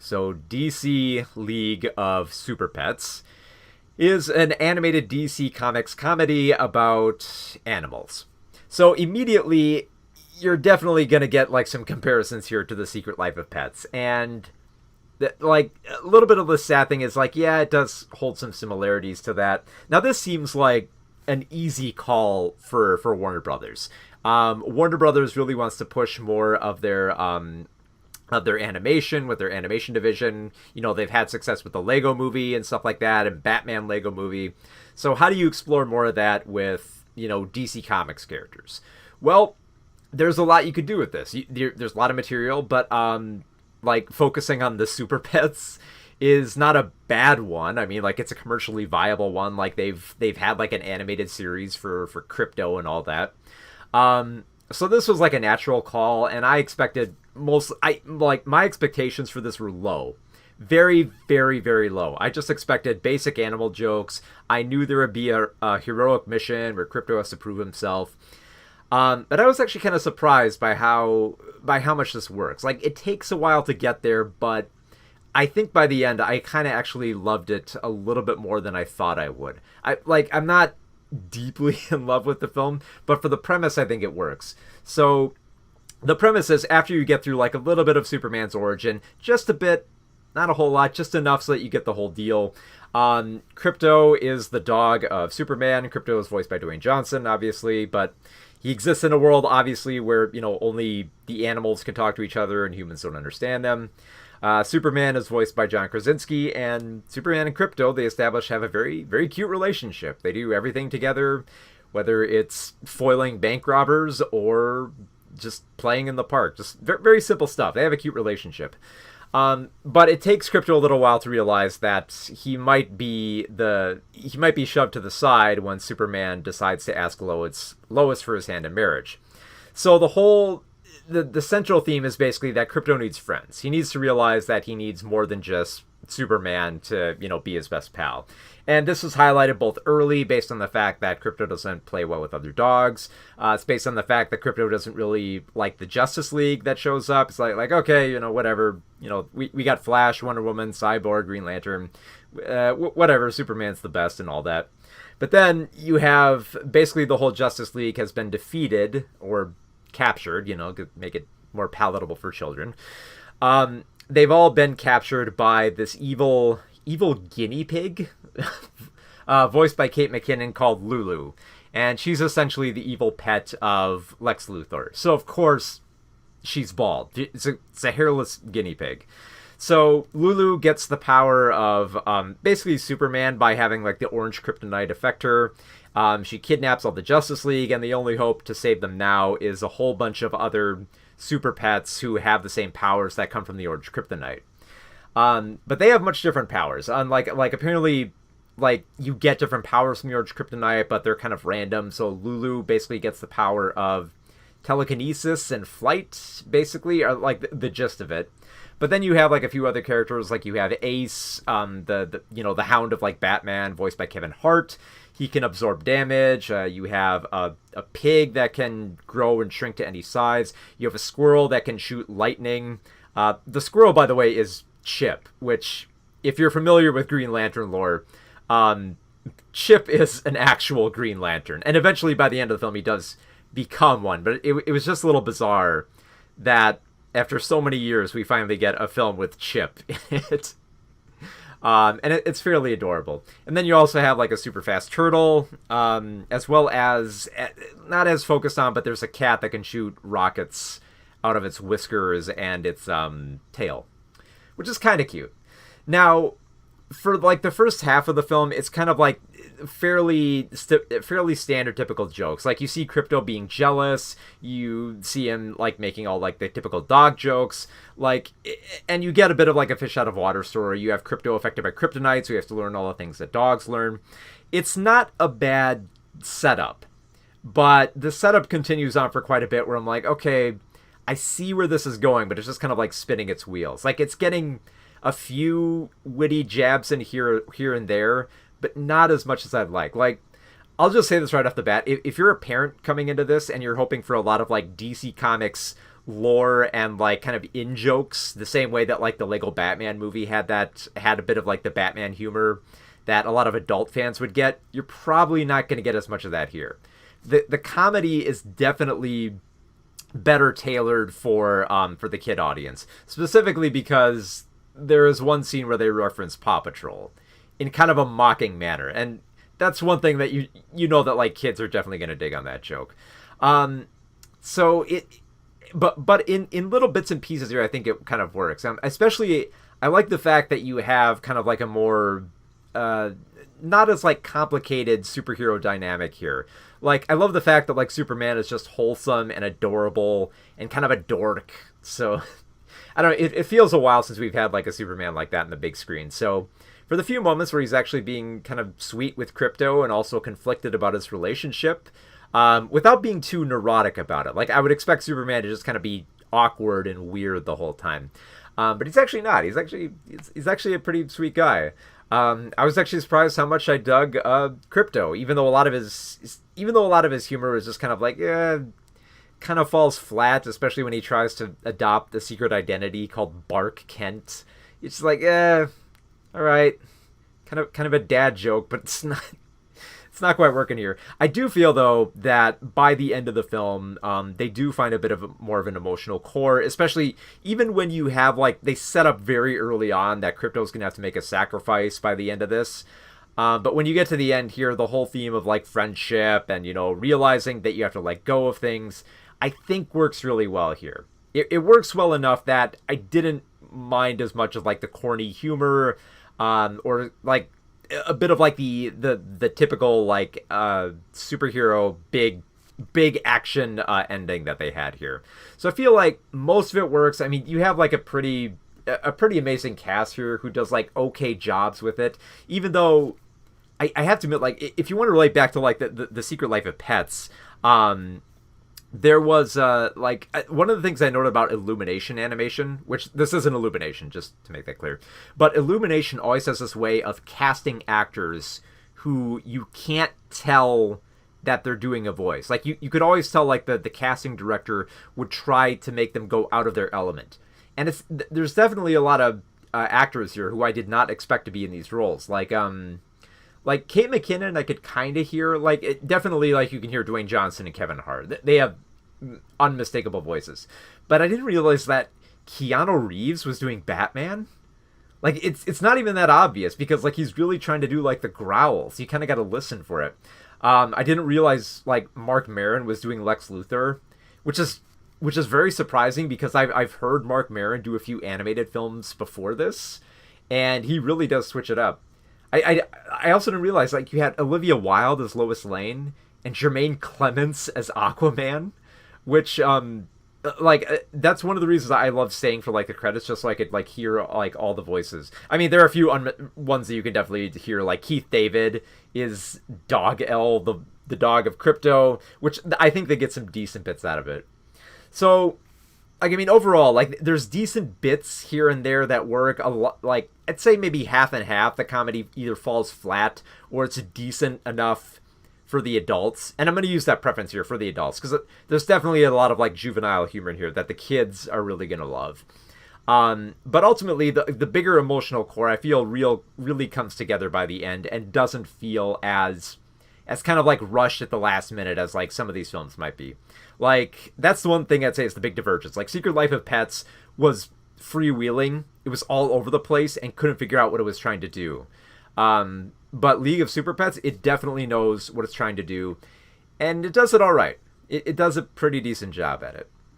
So DC League of Super Pets is an animated DC Comics comedy about animals. So immediately, you're definitely going to get like some comparisons here to The Secret Life of Pets. And like a little bit of the sad thing is like, yeah, it does hold some similarities to that. Now this seems like an easy call for Warner Brothers. Warner Brothers really wants to push more of their animation with their animation division. You know, they've had success with the Lego movie and stuff like that, and Batman Lego movie. So how do you explore more of that with, you know, DC Comics characters? Well, there's a lot you could do with this. There's a lot of material, but like focusing on the Super Pets is not a bad one. I mean, like it's a commercially viable one. Like they've had like an animated series for Crypto and all that. So this was like a natural call, and I expected my expectations for this were low. Very, very, very low. I just expected basic animal jokes. I knew there would be a heroic mission where Crypto has to prove himself. But I was actually kind of surprised by how much this works. Like, it takes a while to get there, but I think by the end, I kind of actually loved it a little bit more than I thought I would. I'm not deeply in love with the film, but for the premise, I think it works. So the premise is after you get through like a little bit of Superman's origin, just a bit, not a whole lot, just enough so that you get the whole deal. Crypto is the dog of Superman. Crypto is voiced by Dwayne Johnson, obviously, but he exists in a world, obviously, where, you know, only the animals can talk to each other and humans don't understand them. Superman is voiced by John Krasinski, and Superman and Crypto, they establish, have a very, very cute relationship. They do everything together, whether it's foiling bank robbers or just playing in the park. Just very, very simple stuff. They have a cute relationship. But it takes Crypto a little while to realize that he might be shoved to the side when Superman decides to ask Lois for his hand in marriage. So the central theme is basically that Crypto needs friends. He needs to realize that he needs more than just Superman to, you know, be his best pal. And this was highlighted both early, based on the fact that Crypto doesn't play well with other dogs. It's based on the fact that Crypto doesn't really like the Justice League that shows up. It's like okay, you know, whatever. You know, we got Flash, Wonder Woman, Cyborg, Green Lantern, whatever. Superman's the best and all that. But then you have basically the whole Justice League has been defeated or captured, you know, to make it more palatable for children. They've all been captured by this evil guinea pig, voiced by Kate McKinnon, called Lulu. And she's essentially the evil pet of Lex Luthor. So, of course, she's bald. It's a hairless guinea pig. So Lulu gets the power of basically Superman by having like the orange kryptonite affect her. She kidnaps all the Justice League, and the only hope to save them now is a whole bunch of other super pets who have the same powers that come from the orange kryptonite. But they have much different powers. Unlike apparently, like, you get different powers from the orange kryptonite, but they're kind of random. So Lulu basically gets the power of telekinesis and flight, basically, are like the gist of it. But then you have like a few other characters, like you have Ace, the Hound of like Batman, voiced by Kevin Hart. He can absorb damage. You have a pig that can grow and shrink to any size. You have a squirrel that can shoot lightning. The squirrel, by the way, is Chip, which, if you're familiar with Green Lantern lore, Chip is an actual Green Lantern. And eventually, by the end of the film, he does become one. But it was just a little bizarre that after so many years, we finally get a film with Chip in it. And it's fairly adorable. And then you also have like a super fast turtle, as well as, not as focused on, but there's a cat that can shoot rockets out of its whiskers and its tail, which is kind of cute. Now, for like the first half of the film, it's kind of like fairly standard typical jokes. Like, you see Crypto being jealous, you see him like making all like the typical dog jokes, like, and you get a bit of like a fish out of water story. You have Crypto affected by kryptonite, so you have to learn all the things that dogs learn. It's not a bad setup, but the setup continues on for quite a bit where I'm like, okay, I see where this is going, but it's just kind of like spinning its wheels. Like, it's getting a few witty jabs in here and there, but not as much as I'd like. Like, I'll just say this right off the bat. If you're a parent coming into this and you're hoping for a lot of like DC Comics lore and like kind of in jokes the same way that like the Lego Batman movie had a bit of like the Batman humor that a lot of adult fans would get. You're probably not going to get as much of that here. The comedy is definitely better tailored for the kid audience, specifically because there is one scene where they reference Paw Patrol in kind of a mocking manner, and that's one thing that you know that like kids are definitely going to dig on that joke. So it, but in little bits and pieces here, I think it kind of works. Especially, I like the fact that you have kind of like a more not as like complicated superhero dynamic here. Like, I love the fact that like Superman is just wholesome and adorable and kind of a dork. So I don't know, it feels a while since we've had like a Superman like that in the big screen. So for the few moments where he's actually being kind of sweet with Krypto and also conflicted about his relationship, without being too neurotic about it. Like, I would expect Superman to just kind of be awkward and weird the whole time. But he's actually not. He's actually a pretty sweet guy. I was actually surprised how much I dug Krypto, even though a lot of his humor is just kind of like, kind of falls flat, especially when he tries to adopt a secret identity called Bark Kent. It's like, all right, kind of a dad joke, but it's not quite working here. I do feel, though, that by the end of the film, they do find a bit of more of an emotional core, especially even when you have, like, they set up very early on that Krypto's going to have to make a sacrifice by the end of this. But when you get to the end here, the whole theme of, like, friendship and, you know, realizing that you have to let go of things, I think works really well here. It works well enough that I didn't mind as much of, like, the corny humor, or, like, a bit of like the typical like superhero big action ending that they had here. So I feel like most of it works. I mean, you have like a pretty amazing cast here who does like okay jobs with it, even though I have to admit, like, if you want to relate back to like the Secret Life of Pets, there was like one of the things I noted about Illumination animation, which this isn't Illumination, just to make that clear, but Illumination always has this way of casting actors who you can't tell that they're doing a voice. Like you could always tell like the casting director would try to make them go out of their element. And there's definitely a lot of actors here who I did not expect to be in these roles. Like Kate McKinnon, I could kind of hear, like, definitely, like, you can hear Dwayne Johnson and Kevin Hart. They have unmistakable voices. But I didn't realize that Keanu Reeves was doing Batman. Like, it's not even that obvious, because, like, he's really trying to do, like, the growls. You kind of got to listen for it. I didn't realize, like, Mark Maron was doing Lex Luthor, which is very surprising, because I've heard Mark Maron do a few animated films before this, and he really does switch it up. I also didn't realize, like, you had Olivia Wilde as Lois Lane and Jermaine Clements as Aquaman, which that's one of the reasons I love staying for like the credits, just so I could like hear like all the voices. I mean, there are a few ones that you can definitely hear, like Keith David is Dog L, the dog of Krypto, which I think they get some decent bits out of it. So, like, I mean, overall, like, there's decent bits here and there that work a lot. Like, I'd say maybe half and half. The comedy either falls flat or it's decent enough for the adults. And I'm going to use that preference here for the adults, because there's definitely a lot of, like, juvenile humor in here that the kids are really going to love. But ultimately, the bigger emotional core, I feel, really comes together by the end and doesn't feel as kind of, like, rushed at the last minute as, like, some of these films might be. Like, that's the one thing I'd say is the big divergence. Like, Secret Life of Pets was freewheeling. It was all over the place and couldn't figure out what it was trying to do. But League of Super Pets, it definitely knows what it's trying to do. And it does it all right. It does a pretty decent job at it.